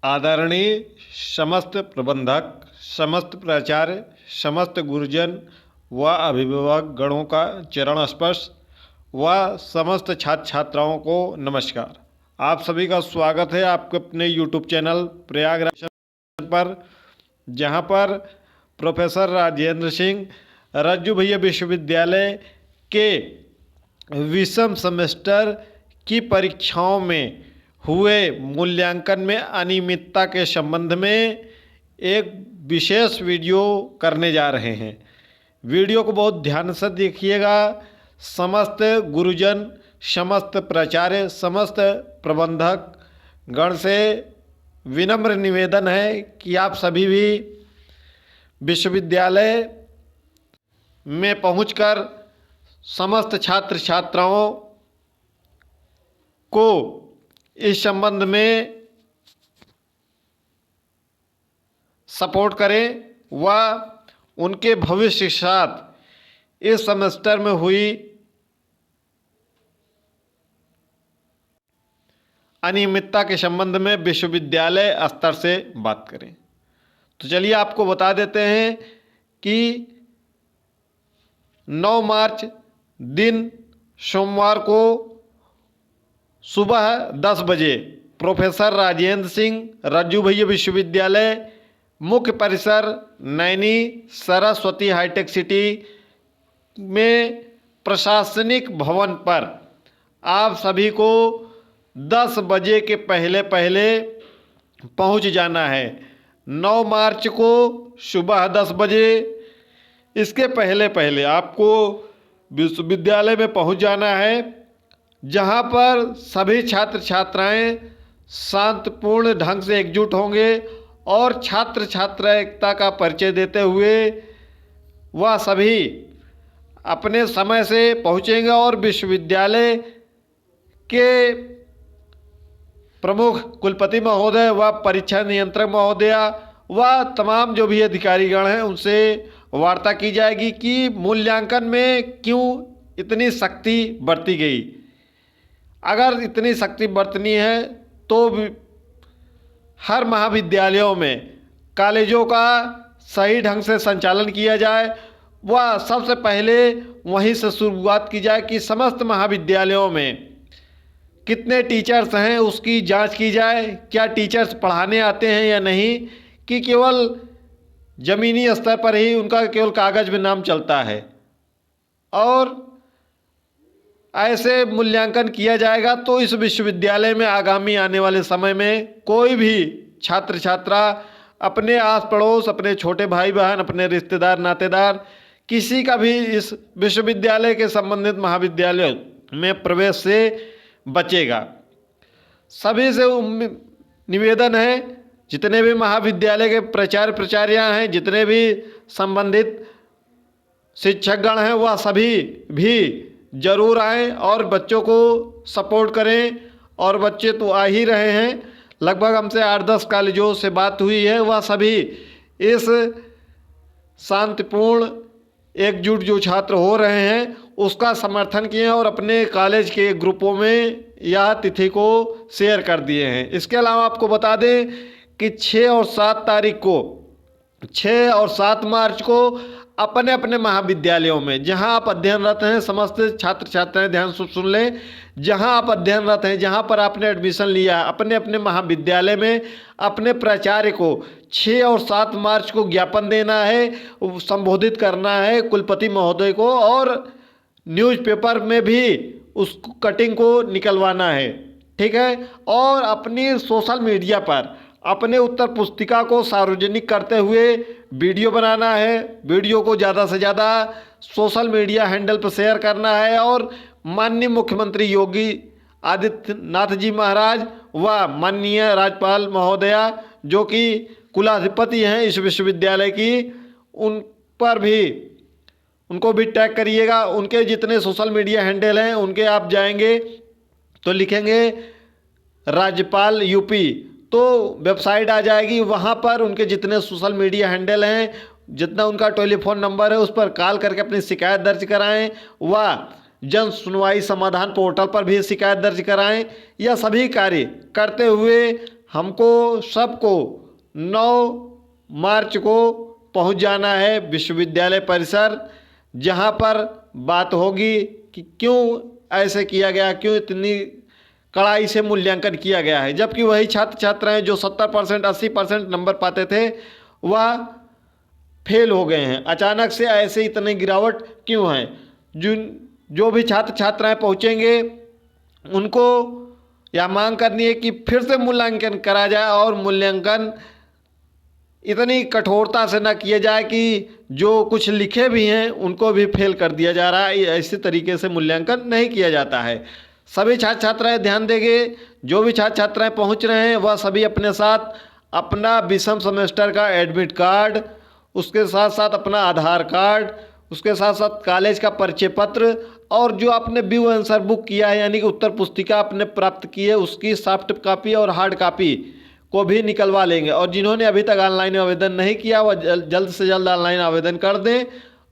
आदरणीय समस्त प्रबंधक, समस्त प्राचार्य, समस्त गुरुजन व अभिभावक गणों का चरण स्पर्श व समस्त छात्र छात्राओं को नमस्कार। आप सभी का स्वागत है आपके अपने YouTube चैनल प्रयागराज पर, जहां पर प्रोफेसर राजेंद्र सिंह रज्जू भैया विश्वविद्यालय के विषम सेमेस्टर की परीक्षाओं में हुए मूल्यांकन में अनियमितता के संबंध में एक विशेष वीडियो करने जा रहे हैं। वीडियो को बहुत ध्यान से देखिएगा। समस्त गुरुजन, समस्त प्राचार्य, समस्त प्रबंधक गण से विनम्र निवेदन है कि आप सभी भी विश्वविद्यालय में पहुंचकर समस्त छात्र छात्राओं को इस संबंध में सपोर्ट करें व उनके भविष्य के साथ इस सेमेस्टर में हुई अनियमितता के संबंध में विश्वविद्यालय स्तर से बात करें। तो चलिए आपको बता देते हैं कि 9 मार्च दिन सोमवार को सुबह 10 बजे प्रोफेसर राजेंद्र सिंह रज्जू भैया विश्वविद्यालय मुख्य परिसर नैनी सरस्वती हाईटेक सिटी में प्रशासनिक भवन पर आप सभी को 10 बजे के पहले पहले पहुंच जाना है। 9 मार्च को सुबह 10 बजे इसके पहले पहले आपको विश्वविद्यालय में पहुंच जाना है, जहां पर सभी छात्र छात्राएं शांतिपूर्ण ढंग से एकजुट होंगे और छात्र छात्रा एकता का परिचय देते हुए वह सभी अपने समय से पहुंचेंगे और विश्वविद्यालय के प्रमुख कुलपति महोदय व परीक्षा नियंत्रक महोदया व तमाम जो भी अधिकारीगण हैं उनसे वार्ता की जाएगी कि मूल्यांकन में क्यों इतनी सख्ती बरती गई। अगर इतनी सख्ती बरतनी है तो हर महाविद्यालयों में कॉलेजों का सही ढंग से संचालन किया जाए व सबसे पहले वहीं से शुरुआत की जाए कि समस्त महाविद्यालयों में कितने टीचर्स हैं उसकी जांच की जाए। क्या टीचर्स पढ़ाने आते हैं या नहीं, कि केवल ज़मीनी स्तर पर ही उनका केवल कागज़ में नाम चलता है। और ऐसे मूल्यांकन किया जाएगा तो इस विश्वविद्यालय में आगामी आने वाले समय में कोई भी छात्र छात्रा अपने आस पड़ोस, अपने छोटे भाई बहन, अपने रिश्तेदार नातेदार किसी का भी इस विश्वविद्यालय के संबंधित महाविद्यालय में प्रवेश से बचेगा। सभी से निवेदन है, जितने भी महाविद्यालय के प्राचार्य प्राचार्या हैं, जितने भी संबंधित शिक्षकगण हैं, वह सभी भी ज़रूर आएँ और बच्चों को सपोर्ट करें। और बच्चे तो आ ही रहे हैं, लगभग हमसे 8-10 कॉलेजों से बात हुई है, वह सभी इस शांतिपूर्ण एकजुट जो छात्र हो रहे हैं उसका समर्थन किए हैं और अपने कॉलेज के ग्रुपों में यह तिथि को शेयर कर दिए हैं। इसके अलावा आपको बता दें कि 6 और 7 तारीख को, 6 और 7 मार्च को अपने अपने महाविद्यालयों में जहां आप अध्ययनरत हैं, समस्त छात्र छात्राएं ध्यान से सुन लें, जहां आप अध्ययनरत हैं, जहां पर आपने एडमिशन लिया है, अपने अपने महाविद्यालय में अपने प्राचार्य को 6 और 7 मार्च को ज्ञापन देना है, संबोधित करना है कुलपति महोदय को, और न्यूज़पेपर में भी उस कटिंग को निकलवाना है, ठीक है। और अपनी सोशल मीडिया पर अपने उत्तर पुस्तिका को सार्वजनिक करते हुए वीडियो बनाना है। वीडियो को ज़्यादा से ज़्यादा सोशल मीडिया हैंडल पर शेयर करना है और माननीय मुख्यमंत्री योगी आदित्यनाथ जी महाराज व माननीय राज्यपाल महोदया जो कि कुलाधिपति हैं इस विश्वविद्यालय की, उन पर भी उनको भी टैग करिएगा। उनके जितने सोशल मीडिया हैंडल हैं उनके आप जाएंगे तो लिखेंगे राज्यपाल यूपी, तो वेबसाइट आ जाएगी, वहाँ पर उनके जितने सोशल मीडिया हैंडल हैं, जितना उनका टेलीफोन नंबर है उस पर कॉल करके अपनी शिकायत दर्ज कराएं व जन सुनवाई समाधान पोर्टल पर भी शिकायत दर्ज कराएं। यह सभी कार्य करते हुए हमको सबको 9 मार्च को पहुंच जाना है विश्वविद्यालय परिसर, जहां पर बात होगी कि क्यों ऐसे किया गया, क्यों इतनी कड़ाई से मूल्यांकन किया गया है, जबकि वही छात्र छात्राएं जो 70% 80% नंबर पाते थे वह फेल हो गए हैं। अचानक से ऐसे इतनी गिरावट क्यों है? जो भी छात्र छात्राएं पहुंचेंगे उनको यह मांग करनी है कि फिर से मूल्यांकन करा जाए और मूल्यांकन इतनी कठोरता से न किया जाए कि जो कुछ लिखे भी हैं उनको भी फेल कर दिया जा रहा है। ऐसे तरीके से मूल्यांकन नहीं किया जाता है। सभी छात्र छात्राएं ध्यान देंगे, जो भी छात्र छात्राएं पहुंच रहे हैं वह सभी अपने साथ अपना विषम सेमेस्टर का एडमिट कार्ड, उसके साथ साथ अपना आधार कार्ड, उसके साथ साथ कॉलेज का परिचय पत्र और जो आपने व्यू आंसर बुक किया है यानी कि उत्तर पुस्तिका आपने प्राप्त की है उसकी सॉफ्ट कॉपी और हार्ड कॉपी को भी निकलवा लेंगे। और जिन्होंने अभी तक ऑनलाइन आवेदन नहीं किया वह जल्द से जल्द ऑनलाइन आवेदन कर दें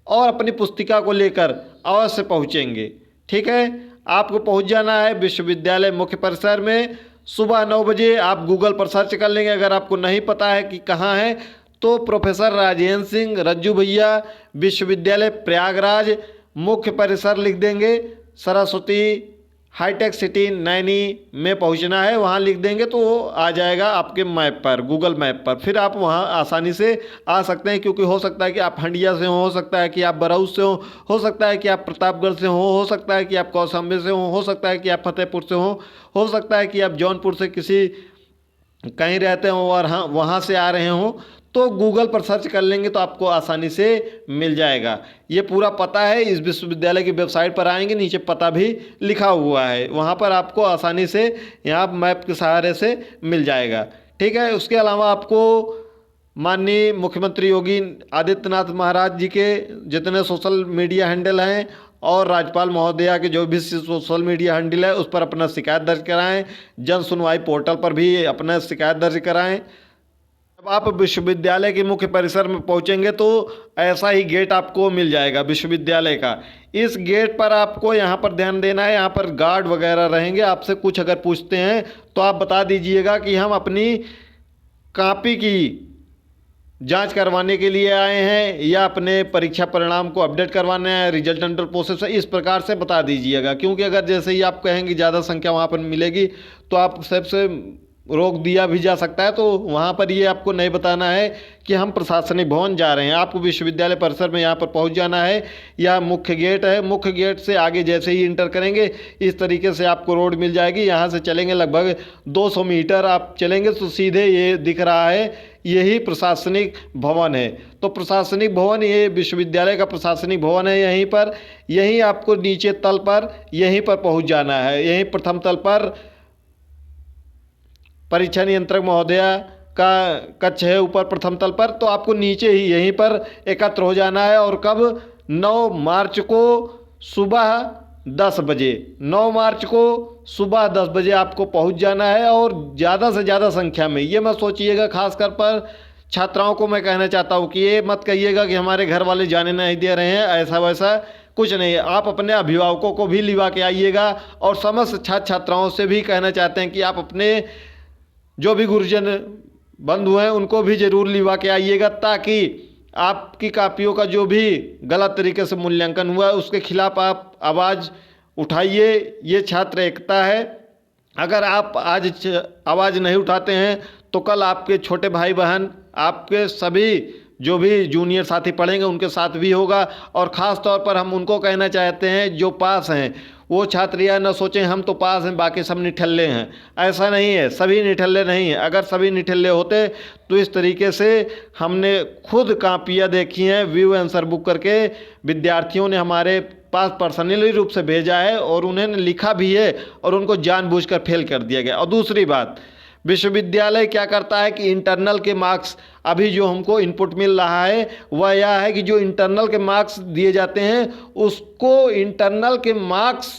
और अपनी पुस्तिका को लेकर अवश्य पहुँचेंगे। ठीक है, आपको पहुँच जाना है विश्वविद्यालय मुख्य परिसर में सुबह 9 बजे। आप गूगल पर सर्च कर लेंगे, अगर आपको नहीं पता है कि कहाँ है तो प्रोफेसर राजेंद्र सिंह रज्जू भैया विश्वविद्यालय प्रयागराज मुख्य परिसर लिख देंगे, सरस्वती हाईटेक सिटी नैनी में पहुंचना है, वहां लिख देंगे तो वो आ जाएगा आपके मैप पर, गूगल मैप पर। फिर आप वहां आसानी से आ सकते हैं, क्योंकि हो सकता है कि आप हंडिया से हो सकता है कि आप बरौज से हो सकता है कि आप प्रतापगढ़ से हो सकता है कि आप कौशाम्बी से हो सकता है कि आप फतेहपुर से हो सकता है कि आप जौनपुर से किसी कहीं रहते हो और हाँ वहाँ से आ रहे हों, तो गूगल पर सर्च कर लेंगे तो आपको आसानी से मिल जाएगा। ये पूरा पता है, इस विश्वविद्यालय की वेबसाइट पर आएंगे नीचे पता भी लिखा हुआ है, वहाँ पर आपको आसानी से यहाँ मैप के सहारे से मिल जाएगा। ठीक है, उसके अलावा आपको माननीय मुख्यमंत्री योगी आदित्यनाथ महाराज जी के जितने सोशल मीडिया हैंडल हैं और राज्यपाल महोदया के जो भी सोशल मीडिया हैंडल है उस पर अपना शिकायत दर्ज कराएं। जन सुनवाई पोर्टल पर भी अपना शिकायत दर्ज कराएं। जब आप विश्वविद्यालय के मुख्य परिसर में पहुंचेंगे तो ऐसा ही गेट आपको मिल जाएगा विश्वविद्यालय का। इस गेट पर आपको यहाँ पर ध्यान देना है, यहाँ पर गार्ड वगैरह रहेंगे, आपसे कुछ अगर पूछते हैं तो आप बता दीजिएगा कि हम अपनी कॉपी की जांच करवाने के लिए आए हैं या अपने परीक्षा परिणाम को अपडेट करवाने हैं, रिजल्ट अंडर प्रोसेस है, इस प्रकार से बता दीजिएगा। क्योंकि अगर जैसे ही आप कहेंगे ज़्यादा संख्या वहाँ पर मिलेगी तो आप सबसे रोक दिया भी जा सकता है। तो वहाँ पर ये आपको नहीं बताना है कि हम प्रशासनिक भवन जा रहे हैं, आपको विश्वविद्यालय परिसर में यहाँ पर पहुँच जाना है। यह मुख्य गेट है, मुख्य गेट से आगे जैसे ही इंटर करेंगे इस तरीके से आपको रोड मिल जाएगी। यहाँ से चलेंगे लगभग 200 मीटर आप चलेंगे तो सीधे ये दिख रहा है, यही प्रशासनिक भवन है। तो प्रशासनिक भवन, ये विश्वविद्यालय का प्रशासनिक भवन है, यहीं पर, यहीं आपको नीचे तल पर यहीं पर पहुँच जाना है। यहीं प्रथम तल पर परीक्षा नियंत्रक महोदया का कक्ष है, ऊपर प्रथम तल पर, तो आपको नीचे ही यहीं पर एकत्र हो जाना है। और कब 9 मार्च को सुबह 10 बजे 9 मार्च को सुबह 10 बजे आपको पहुंच जाना है। और ज़्यादा से ज़्यादा संख्या में, ये मत सोचिएगा, खासकर पर छात्राओं को मैं कहना चाहता हूँ कि ये मत कहिएगा कि हमारे घर वाले जाने नहीं दे रहे हैं, ऐसा वैसा कुछ नहीं है। आप अपने अभिभावकों को भी लिवा के आइएगा और समस्त छात्र छात्राओं से भी कहना चाहते हैं कि आप अपने जो भी गुरुजन बंधु हैं उनको भी ज़रूर लिवा के आइएगा, ताकि आपकी कापियों का जो भी गलत तरीके से मूल्यांकन हुआ है उसके खिलाफ आप आवाज़ उठाइए। ये छात्र एकता है। अगर आप आज आवाज़ नहीं उठाते हैं तो कल आपके छोटे भाई बहन, आपके सभी जो भी जूनियर साथी पढ़ेंगे उनके साथ भी होगा। और ख़ास तौर पर हम उनको कहना चाहते हैं जो पास हैं, वो छात्र यह न सोचें हम तो पास हैं बाकी सब निठल्ले हैं, ऐसा नहीं है, सभी निठल्ले नहीं हैं। अगर सभी निठल्ले होते तो इस तरीके से हमने खुद कापियाँ देखी हैं, व्यू आंसर बुक करके विद्यार्थियों ने हमारे पास पर्सनली रूप से भेजा है और उन्होंने लिखा भी है और उनको जानबूझकर फेल कर दिया गया। और दूसरी बात, विश्वविद्यालय क्या करता है कि इंटरनल के मार्क्स, अभी जो हमको इनपुट मिल रहा है वह यह है कि जो इंटरनल के मार्क्स दिए जाते हैं उसको इंटरनल के मार्क्स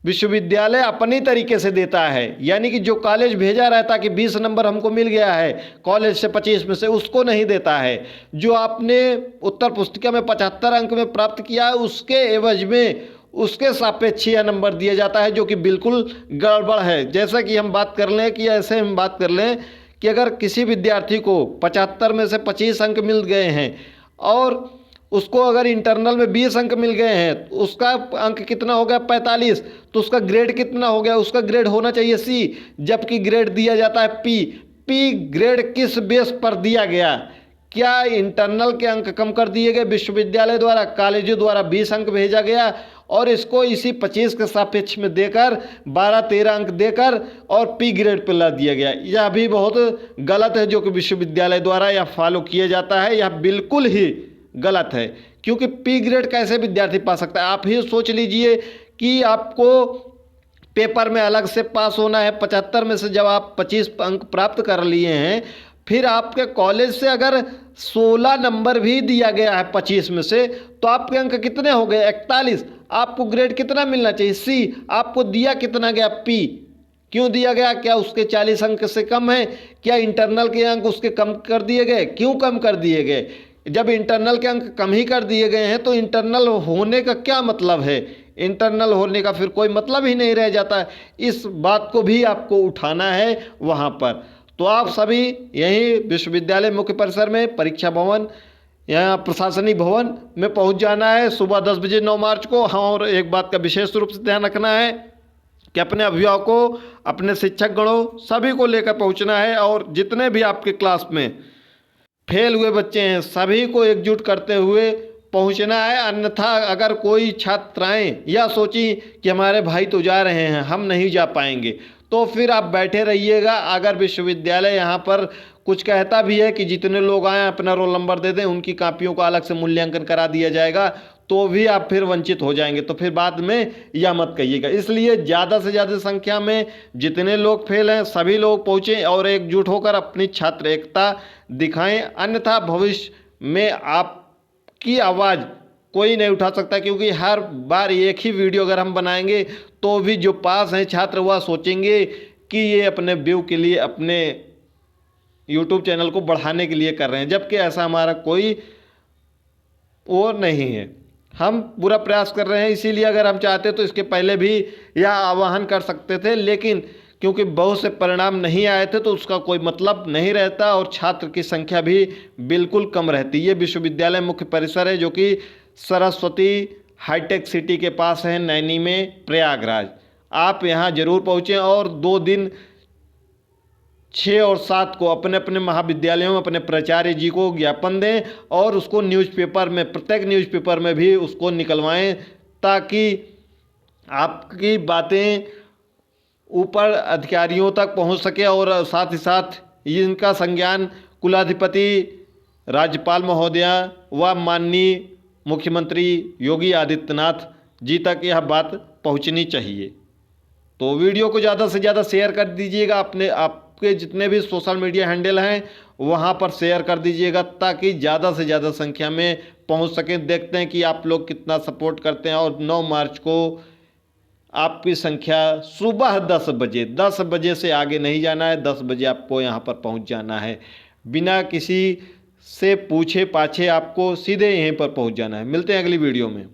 विश्वविद्यालय अपनी तरीके से देता है। यानी कि जो कॉलेज भेजा रहता कि 20 नंबर हमको मिल गया है कॉलेज से 25 में से, उसको नहीं देता है। जो आपने उत्तर पुस्तिका में 75 अंक में प्राप्त किया है उसके एवज में उसके सापेक्ष यह नंबर दिया जाता है, जो कि बिल्कुल गड़बड़ है। जैसा कि हम बात कर लें कि ऐसे हम बात कर लें कि अगर किसी विद्यार्थी को 75 में से 25 अंक मिल गए हैं और उसको अगर इंटरनल में 20 अंक मिल गए हैं, तो उसका अंक कितना हो गया 45, तो उसका ग्रेड कितना हो गया, उसका ग्रेड होना चाहिए सी, जबकि ग्रेड दिया जाता है पी। पी ग्रेड किस बेस पर दिया गया? क्या इंटरनल के अंक कम कर दिए गए विश्वविद्यालय द्वारा, कॉलेजों द्वारा 20 अंक भेजा गया और इसको इसी 25 के सापेक्ष में देकर 12-13 अंक देकर और पी ग्रेड पर ला दिया गया? यह भी बहुत गलत है, जो कि विश्वविद्यालय द्वारा यह फॉलो किया जाता है। यह बिल्कुल ही गलत है, क्योंकि पी ग्रेड कैसे विद्यार्थी पा सकता है? आप ही सोच लीजिए कि आपको पेपर में अलग से पास होना है, 75 में से जब आप 25 अंक प्राप्त कर लिए हैं, फिर आपके कॉलेज से अगर 16 नंबर भी दिया गया है 25 में से, तो आपके अंक कितने हो गए 41। आपको ग्रेड कितना मिलना चाहिए सी, आपको दिया कितना गया पी। क्यों दिया गया? क्या उसके 40 अंक से कम है? क्या इंटरनल के अंक उसके कम कर दिए गए? क्यों कम कर दिए गए? जब इंटरनल के अंक कम ही कर दिए गए हैं तो इंटरनल होने का क्या मतलब है? इंटरनल होने का फिर कोई मतलब ही नहीं रह जाता है। इस बात को भी आपको उठाना है वहाँ पर। तो आप सभी यहीं विश्वविद्यालय मुख्य परिसर में परीक्षा भवन, यहाँ प्रशासनिक भवन में पहुँच जाना है सुबह 10 बजे 9 मार्च को। हाँ, और एक बात का विशेष रूप से ध्यान रखना है कि अपने अभिभावकों, अपने शिक्षक गणों सभी को लेकर पहुँचना है, और जितने भी आपके क्लास में फेल हुए बच्चे हैं सभी को एकजुट करते हुए पहुंचना है। अन्यथा अगर कोई छात्राएं यह सोची कि हमारे भाई तो जा रहे हैं, हम नहीं जा पाएंगे, तो फिर आप बैठे रहिएगा। अगर विश्वविद्यालय यहाँ पर कुछ कहता भी है कि जितने लोग आए अपना रोल नंबर दे दें, उनकी कापियों का अलग से मूल्यांकन करा दिया जाएगा, तो भी आप फिर वंचित हो जाएंगे। तो फिर बाद में यह मत कहिएगा। इसलिए ज़्यादा से ज़्यादा संख्या में जितने लोग फेल हैं सभी लोग पहुँचें और एकजुट होकर अपनी छात्र एकता दिखाएं। अन्यथा भविष्य में आपकी आवाज़ कोई नहीं उठा सकता, क्योंकि हर बार एक ही वीडियो अगर हम बनाएंगे तो भी जो पास हैं छात्र वह सोचेंगे कि ये अपने व्यू के लिए, अपने यूट्यूब चैनल को बढ़ाने के लिए कर रहे हैं, जबकि ऐसा हमारा कोई वो नहीं है। हम पूरा प्रयास कर रहे हैं। इसीलिए अगर हम चाहते तो इसके पहले भी यह आह्वान कर सकते थे, लेकिन क्योंकि बहुत से परिणाम नहीं आए थे तो उसका कोई मतलब नहीं रहता और छात्र की संख्या भी बिल्कुल कम रहती। ये विश्वविद्यालय मुख्य परिसर है जो कि सरस्वती हाईटेक सिटी के पास है, नैनी में, प्रयागराज। आप यहाँ जरूर पहुँचें और 2 दिन 6 और 7 को अपने अपने महाविद्यालयों में अपने प्राचार्य जी को ज्ञापन दें और उसको न्यूज़पेपर में, प्रत्येक न्यूज़पेपर में भी उसको निकलवाएं, ताकि आपकी बातें ऊपर अधिकारियों तक पहुंच सके और साथ ही साथ इनका संज्ञान कुलाधिपति, राज्यपाल महोदया व माननीय मुख्यमंत्री योगी आदित्यनाथ जी तक यह बात पहुंचनी चाहिए। तो वीडियो को ज़्यादा से ज़्यादा शेयर कर दीजिएगा। आपके जितने भी सोशल मीडिया हैंडल हैं वहाँ पर शेयर कर दीजिएगा, ताकि ज़्यादा से ज़्यादा संख्या में पहुँच सकें। देखते हैं कि आप लोग कितना सपोर्ट करते हैं। और 9 मार्च को आपकी संख्या सुबह 10 बजे से आगे नहीं जाना है। 10 बजे आपको यहाँ पर पहुँच जाना है, बिना किसी से पूछे पाछे आपको सीधे यहीं पर पहुँच जाना है। मिलते हैं अगली वीडियो में।